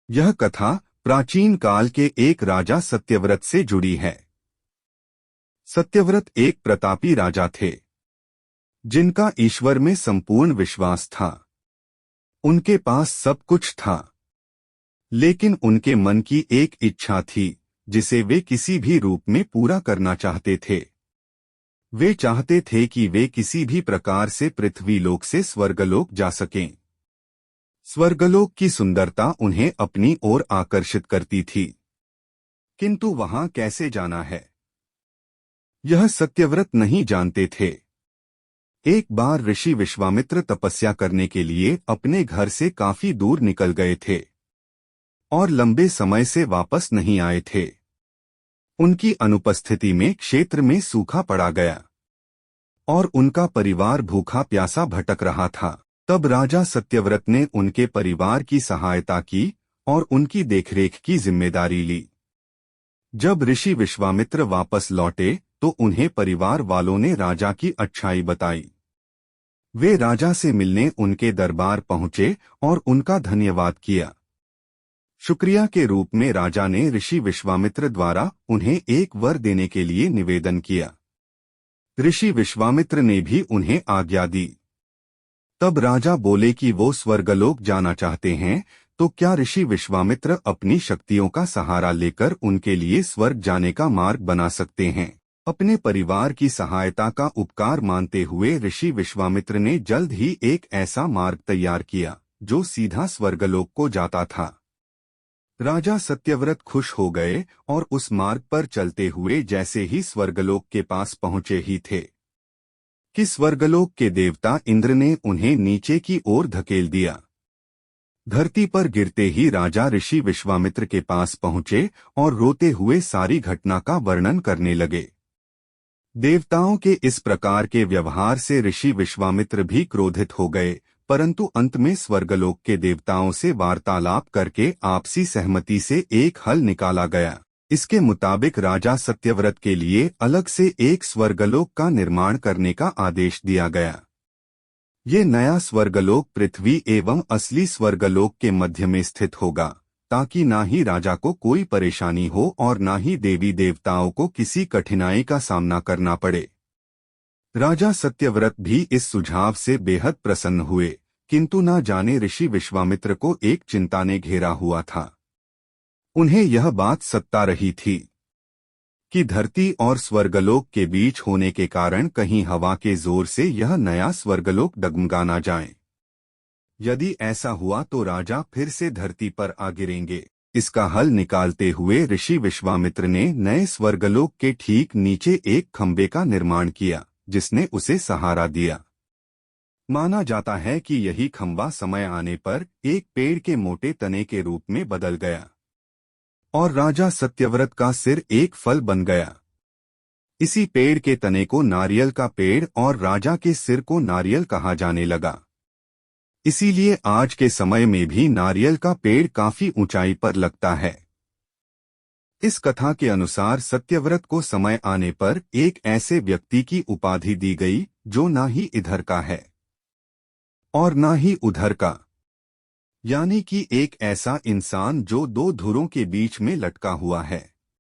यह कथा प्राचीन काल के एक राजा सत्यव्रत से जुड़ी है। सत्यव्रत एक प्रतापी राजा थे, जिनका ईश्वर में संपूर्ण विश्वास था। उनके पास सब कुछ था, लेकिन उनके मन की एक इच्छा थी जिसे वे किसी भी रूप में पूरा करना चाहते थे। वे चाहते थे कि वे किसी भी प्रकार से पृथ्वीलोक से स्वर्गलोक जा सकें। स्वर्गलोक की सुंदरता उन्हें अपनी ओर आकर्षित करती थी, किंतु वहां कैसे जाना है, यह सत्यव्रत नहीं जानते थे। एक बार ऋषि विश्वामित्र तपस्या करने के लिए अपने घर से काफी दूर निकल गए थे और लंबे समय से वापस नहीं आए थे। उनकी अनुपस्थिति में क्षेत्र में सूखा पड़ा गया और उनका परिवार भूखा प्यासा भटक रहा था। तब राजा सत्यव्रत ने उनके परिवार की सहायता की और उनकी देखरेख की जिम्मेदारी ली। जब ऋषि विश्वामित्र वापस लौटे तो उन्हें परिवार वालों ने राजा की अच्छाई बताई। वे राजा से मिलने उनके दरबार पहुंचे और उनका धन्यवाद किया। शुक्रिया के रूप में राजा ने ऋषि विश्वामित्र द्वारा उन्हें एक वर देने के लिए निवेदन किया। ऋषि विश्वामित्र ने भी उन्हें आज्ञा दी। तब राजा बोले कि वो स्वर्गलोक जाना चाहते हैं, तो क्या ऋषि विश्वामित्र अपनी शक्तियों का सहारा लेकर उनके लिए स्वर्ग जाने का मार्ग बना सकते हैं। अपने परिवार की सहायता का उपकार मानते हुए ऋषि विश्वामित्र ने जल्द ही एक ऐसा मार्ग तैयार किया जो सीधा स्वर्गलोक को जाता था। राजा सत्यव्रत खुश हो गए और उस मार्ग पर चलते हुए जैसे ही स्वर्गलोक के पास पहुंचे ही थे कि स्वर्गलोक के देवता इंद्र ने उन्हें नीचे की ओर धकेल दिया। धरती पर गिरते ही राजा ऋषि विश्वामित्र के पास पहुंचे और रोते हुए सारी घटना का वर्णन करने लगे। देवताओं के इस प्रकार के व्यवहार से ऋषि विश्वामित्र भी क्रोधित हो गए, परंतु अंत में स्वर्गलोक के देवताओं से वार्तालाप करके आपसी सहमति से एक हल निकाला गया। इसके मुताबिक राजा सत्यव्रत के लिए अलग से एक स्वर्गलोक का निर्माण करने का आदेश दिया गया। ये नया स्वर्गलोक पृथ्वी एवं असली स्वर्गलोक के मध्य में स्थित होगा, ताकि ना ही राजा को कोई परेशानी हो और ना ही देवी देवताओं को किसी कठिनाई का सामना करना पड़े। राजा सत्यव्रत भी इस सुझाव से बेहद प्रसन्न हुए, किंतु ना जाने ऋषि विश्वामित्र को एक चिंता ने घेरा हुआ था। उन्हें यह बात सता रही थी कि धरती और स्वर्गलोक के बीच होने के कारण कहीं हवा के जोर से यह नया स्वर्गलोक डगमगा ना जाए। यदि ऐसा हुआ तो राजा फिर से धरती पर आ गिरेंगे। इसका हल निकालते हुए ऋषि विश्वामित्र ने नए स्वर्गलोक के ठीक नीचे एक खंबे का निर्माण किया, जिसने उसे सहारा दिया। माना जाता है कि यही खंबा समय आने पर एक पेड़ के मोटे तने के रूप में बदल गया और राजा सत्यव्रत का सिर एक फल बन गया। इसी पेड़ के तने को नारियल का पेड़ और राजा के सिर को नारियल कहा जाने लगा। इसीलिए आज के समय में भी नारियल का पेड़ काफी ऊंचाई पर लगता है। इस कथा के अनुसार सत्यव्रत को समय आने पर एक ऐसे व्यक्ति की उपाधि दी गई जो ना ही इधर का है और ना ही उधर का, यानी कि एक ऐसा इंसान जो दो धुरों के बीच में लटका हुआ है।